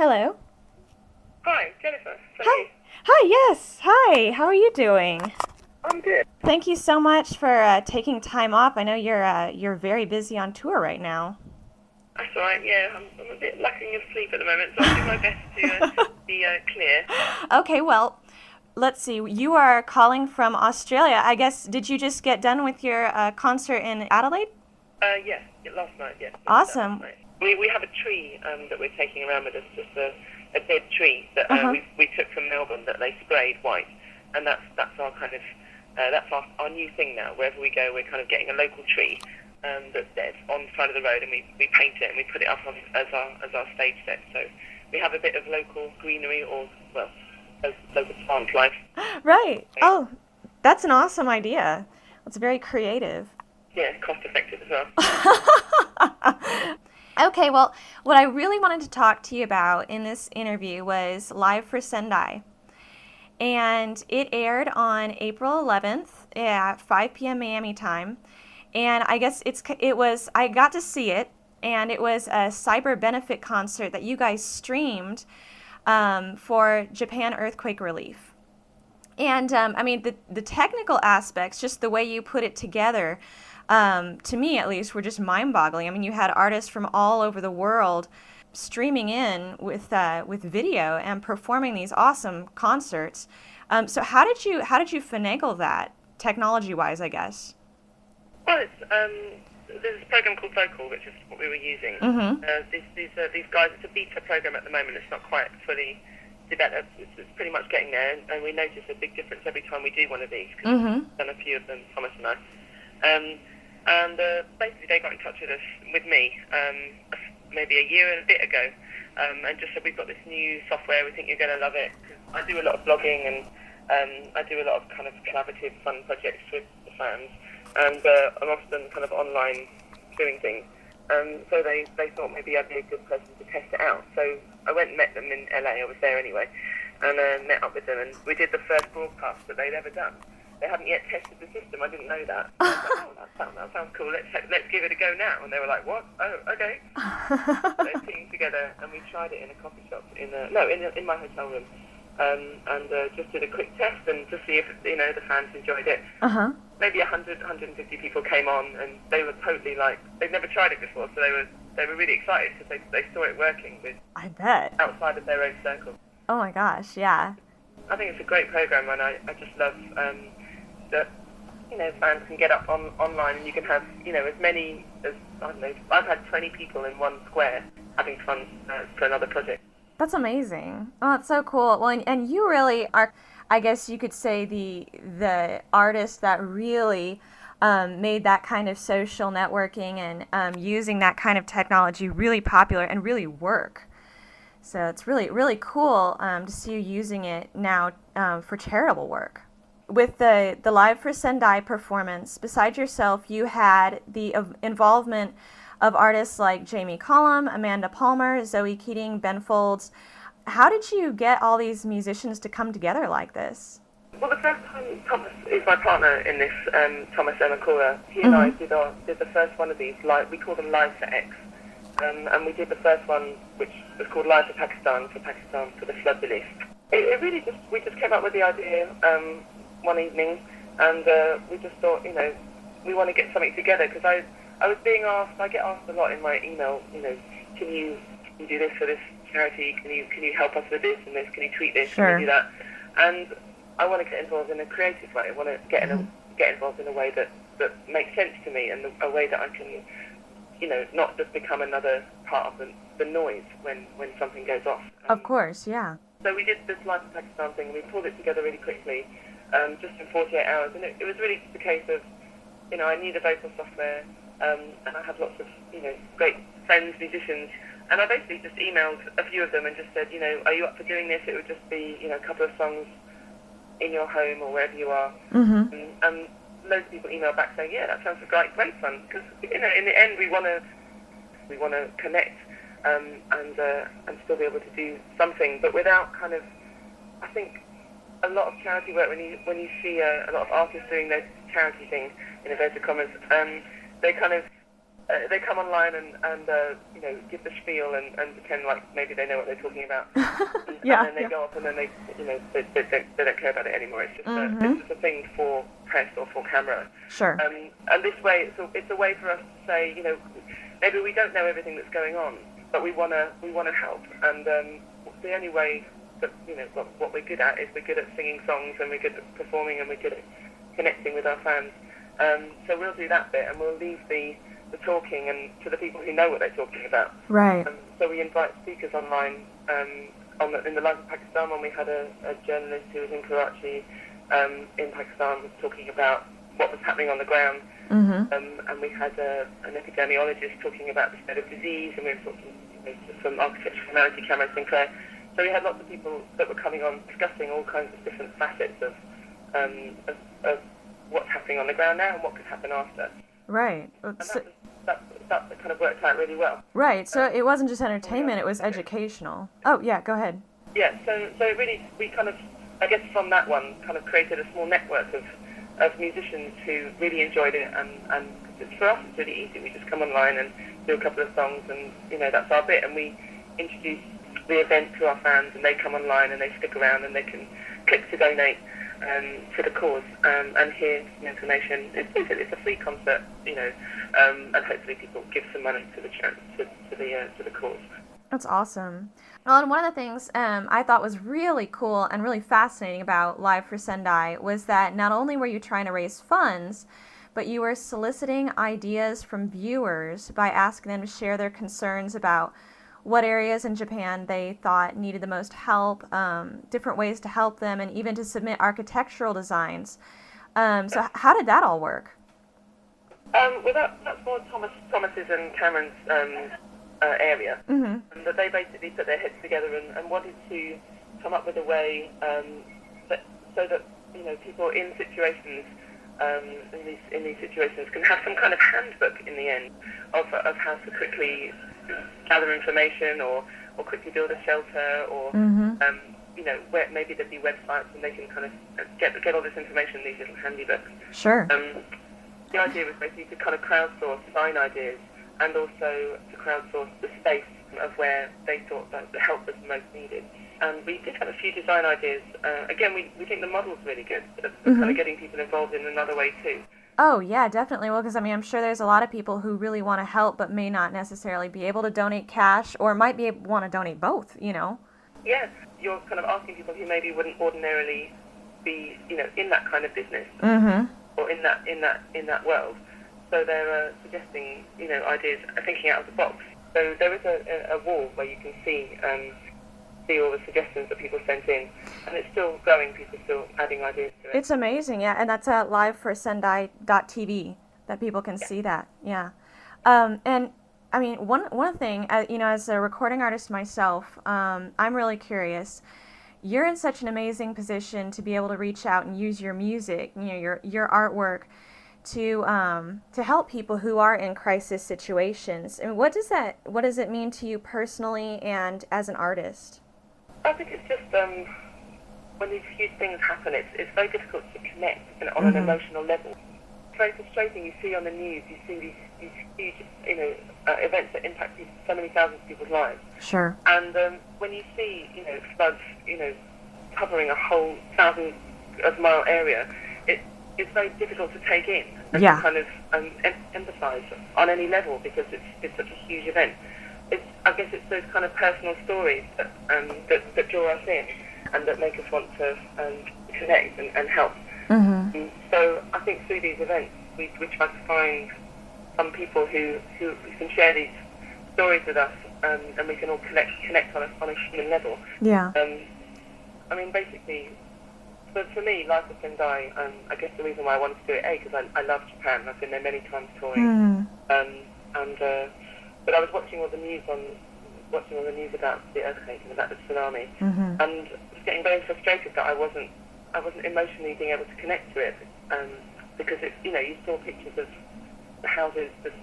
Hello. Hi, Jennifer. Hi. Hi, yes. Hi. How are you doing? I'm good. Thank you so much for taking time off. I know you're very busy on tour right now. That's all right. Yeah, I'm a bit lacking in sleep at the moment, so I'll do my best to be clear. Okay, well, let's see. You are calling from Australia. I guess, did you just get done with your concert in Adelaide? Yes, last night. Yes. I did that Awesome. last night. We have a tree that we're taking around with us, just a dead tree that we took from Melbourne that they sprayed white, and that's our kind of that's our new thing now. Wherever we go, we're kind of getting a local tree that's dead on the side of the road, and we paint it and we put it up as our stage set. So we have a bit of local greenery, or local plant life. Right. Oh, that's an awesome idea. It's very creative. Yeah, cost effective as well. Okay, well, what I really wanted to talk to you about in this interview was Live for Sendai. And it aired on April 11th at 5 p.m. Miami time. And I guess I got to see it, and it was a cyber benefit concert that you guys streamed for Japan earthquake relief. And I mean, the technical aspects, just the way you put it together, to me at least, were just mind-boggling. I mean, you had artists from all over the world streaming in with video and performing these awesome concerts. So how did you finagle that, technology-wise, I guess? Well, there's a program called Vocal, which is what we were using. Mm-hmm. These guys, it's a beta program at the moment. It's not quite fully developed. It's pretty much getting there, and we notice a big difference every time we do one of these, because we've done a few of them, Thomas and I. And basically they got in touch with me maybe a year and a bit ago, and just said, we've got this new software, we think you're going to love it. I do a lot of blogging, and I do a lot of kind of collaborative fun projects with the fans, and I'm often kind of online doing things. So they thought maybe I'd be a good person to test it out. So I went and met them in LA, I was there anyway, and met up with them, and we did the first broadcast that they'd ever done. They hadn't yet tested the system. I didn't know that. I was like, oh, that sounds cool. Let's give it a go now. And they were like, what? Oh, okay. So they teamed together, and we tried it in a coffee shop in my hotel room, and just did a quick test and to see if the fans enjoyed it. Maybe 150 people came on, and they were totally like, they'd never tried it before, so they were really excited because they saw it working with, I bet, outside of their own circle. Oh my gosh, yeah. I think it's a great program, and I just love that fans can get up online, and you can have as many as, I don't know, I've had 20 people in one square having fun for another project. That's amazing. Oh, that's so cool. Well, and you really are, I guess you could say, the artist that really made that kind of social networking and using that kind of technology really popular and really work. So it's really, really cool to see you using it now for charitable work. With the Live for Sendai performance, besides yourself, you had the involvement of artists like Jamie Cullum, Amanda Palmer, Zoe Keating, Ben Folds. How did you get all these musicians to come together like this? Well, the first time, Thomas is my partner in this, Thomas Ermacora. He and I did the first one of these, we call them Live for X. And we did the first one, which was called Live for Pakistan for the flood relief. It really we just came up with the idea one evening, and we just thought, we want to get something together, because I was being asked, I get asked a lot in my email, can you do this for this charity, can you help us with this and this, can you tweet this, Sure. Can you do that? And I want to get involved in a creative way. I want to get involved in a way that makes sense to me, and a way that I can, not just become another part of the noise when something goes off. Of course, yeah. So we did this Live for Pakistan thing, we pulled it together really quickly, just in 48 hours, and it was really just a case of, I need a vocal software, and I have lots of, great friends, musicians, and I basically just emailed a few of them and just said, are you up for doing this? It would just be, a couple of songs in your home or wherever you are. And loads of people emailed back saying, yeah, that sounds great fun, because, in the end we want to connect and still be able to do something, but without kind of, I think, a lot of charity work, when you see a lot of artists doing their charity thing, in inverted commas, they kind of they come online and give the spiel and pretend like maybe they know what they're talking about. And then they go off and then they don't care about it anymore. It's just it's just a thing for press or for camera. Sure. And this way, it's a way for us to say, maybe we don't know everything that's going on, but we wanna help. And the only way that what we're good at is we're good at singing songs, and we're good at performing, and we're good at connecting with our fans. So we'll do that bit, and we'll leave the talking and to the people who know what they're talking about. Right. So we invite speakers online. In the Life of Pakistan one, we had a journalist who was in Karachi, in Pakistan, was talking about what was happening on the ground. And we had an epidemiologist talking about the spread of disease, and we were talking from Architecture for Humanity, Cameron Sinclair. So we had lots of people that were coming on discussing all kinds of different facets of what's happening on the ground now and what could happen after. Right. And that kind of worked out really well. Right. So it wasn't just entertainment; it was educational. Oh yeah, go ahead. Yeah. So it really, we kind of, I guess from that one, kind of created a small network of musicians who really enjoyed it, and for us it's really easy. We just come online and do a couple of songs, and that's our bit, and we introduce the event to our fans, and they come online and they stick around and they can click to donate to the cause, and hear some information. It's a free concert, and hopefully people give some money to the cause. That's awesome. Well, and one of the things I thought was really cool and really fascinating about Live for Sendai was that not only were you trying to raise funds, but you were soliciting ideas from viewers by asking them to share their concerns about what areas in Japan they thought needed the most help, different ways to help them, and even to submit architectural designs. So how did that all work? Well, that's more Thomas's and Cameron's area. And that they basically put their heads together and wanted to come up with a way so that people in situations, in these situations, can have some kind of handbook in the end of how to quickly gather information or quickly build a shelter, or where maybe there'd be websites and they can kind of get all this information in these little handy books. Sure. The idea was basically to kind of crowdsource design ideas, and also to crowdsource the space of where they thought that the help was most needed. And we did have a few design ideas. Again, we think the model's really good, but kind of getting people involved in another way too. Oh, yeah, definitely. Well, because, I'm sure there's a lot of people who really want to help but may not necessarily be able to donate cash, or might want to donate both, Yeah, you're kind of asking people who maybe wouldn't ordinarily be, in that kind of business, or in that world. So they're suggesting, ideas, thinking out of the box. So there is a wall where you can see all the suggestions that people sent in, and it's still going. People still adding ideas to it. It's amazing, yeah, and that's at liveforsendai.tv that people can see that, yeah. And one thing, as a recording artist myself, I'm really curious. You're in such an amazing position to be able to reach out and use your music, your artwork, to help people who are in crisis situations. And what does it mean to you personally and as an artist? I think it's just when these huge things happen, it's very difficult to connect on an emotional level. It's very frustrating. You see on the news, you see these huge events that impact so many thousands of people's lives. Sure. And when you see floods covering a whole 1,000-mile area, it's very difficult to take in and to kind of empathise on any level, because it's such a huge event. I guess it's those kind of personal stories that draw us in and that make us want to connect and help. So I think through these events we try to find some people who can share these stories with us, and we can all connect on a human level. Yeah. Basically, for me, Life of Sendai, I guess the reason why I wanted to do it, because I love Japan. I've been there many times touring. But I was watching all the news about the earthquake and about the tsunami, and I was getting very frustrated that I wasn't emotionally being able to connect to it, because you saw pictures of the houses just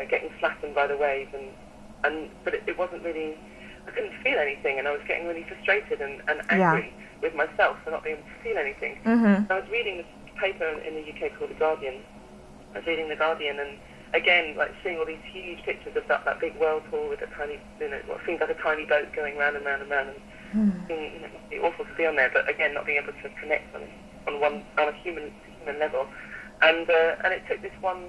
getting flattened by the waves, but it wasn't really. I couldn't feel anything, and I was getting really frustrated and angry with myself for not being able to feel anything. I was reading this paper in the UK called The Guardian. I was reading The Guardian, again, like seeing all these huge pictures of that big world tour with a tiny, what seems like a tiny boat going round and round and round, and it must be awful to be on there, but again, not being able to connect on a human level. And it took this one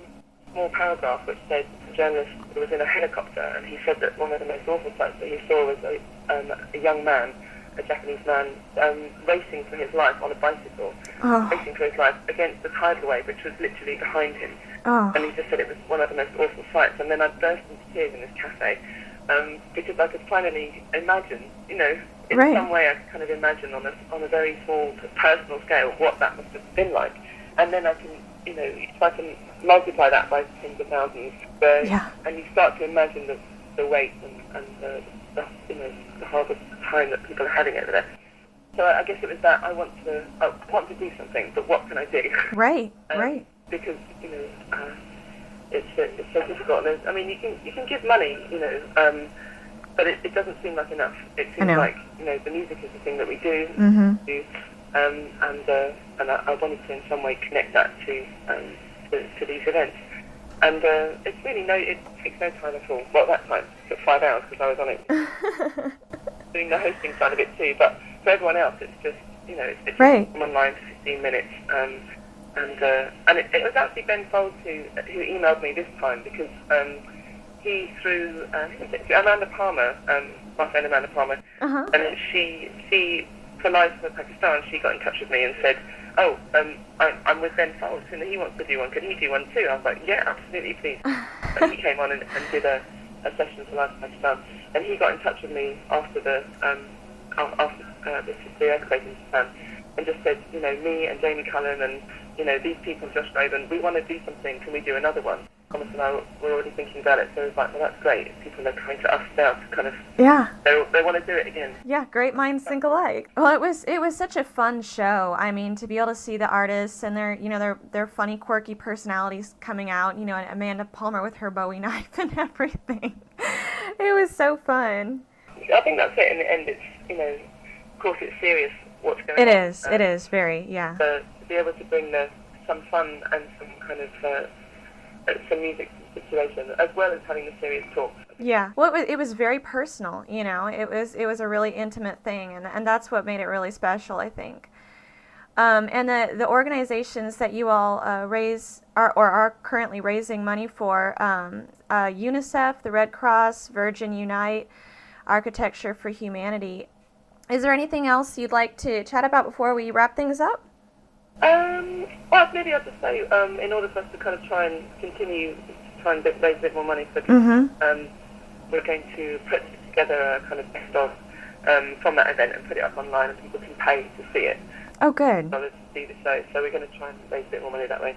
small paragraph which said a journalist who was in a helicopter, and he said that one of the most awful sights that he saw was a young man, a Japanese man, racing for his life on a bicycle, racing for his life against the tidal wave, which was literally behind him. And he just said it was one of the most awful sights. And then I burst into tears in this cafe because I could finally imagine, in some way I could kind of imagine on a very small personal scale what that must have been like. And then I can, if I can multiply that by tens of thousands, and you start to imagine the weight and the horrible time that people are having over there. So I guess it was that I want to do something, but what can I do? Right. Because it's so difficult. I mean, you can give money, but it doesn't seem like enough. It seems like the music is the thing that we do, and I wanted to in some way connect that to these events. And it takes no time at all. Well, that time it took 5 hours because I was on it, doing the hosting side of it too. But for everyone else, it's just it's from online for 15 minutes. And it was actually Ben Folds who emailed me this time because he through Amanda Palmer, my friend Amanda Palmer, and she for Live for Pakistan, she got in touch with me and said, I'm with Ben Folds and he wants to do one. Can he do one too? I was like, yeah, absolutely, please. And he came on and did a session for Live for Pakistan, and he got in touch with me after the earthquake in Japan, and just said, me and Jamie Cullum and these people, Josh Graben, we want to do something. Can we do another one? Thomas and I were already thinking about it, so it was like, well, that's great. People are coming to us now to kind of, they want to do it again. Yeah, great minds think alike. Well, it was such a fun show. I mean, to be able to see the artists and their funny, quirky personalities coming out. And Amanda Palmer with her Bowie knife and everything. It was so fun. I think that's it. In the end, it's of course, it's serious what's going on. It is very, yeah. To be able to bring some fun and some kind of some music situation, as well as having the serious talk. Yeah, well, it was very personal. It was a really intimate thing, and that's what made it really special, I think. And the organizations that you all raise are currently raising money for, UNICEF, the Red Cross, Virgin Unite, Architecture for Humanity. Is there anything else you'd like to chat about before we wrap things up? Well, maybe I'll just say, in order for us to kind of try and continue to try and raise a bit more money for we're going to put together a kind of best of from that event and put it up online, and people can pay to see it. Oh, good. To see the show, so we're going to try and raise a bit more money that way.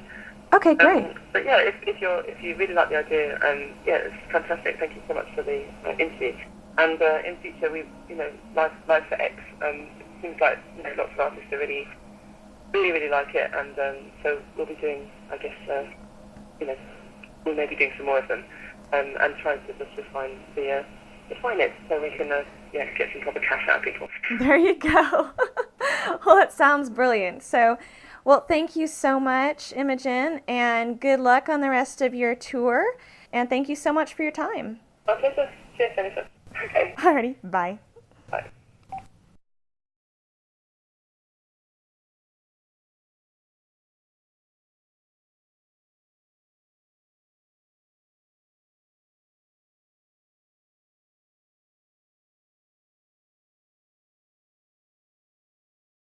Okay, great. But yeah, if you really like the idea, it's fantastic. Thank you so much for the interview. And in future, Live for X. It seems like lots of artists are really like it, and so we'll be doing, I guess, we'll maybe doing some more of them, and trying to just refine it so we can get some proper cash out of people. There you go. Well, it sounds brilliant. So, well, thank you so much, Imogen, and good luck on the rest of your tour, and thank you so much for your time. My pleasure. Cheers, Jennifer. Okay. Alrighty, bye.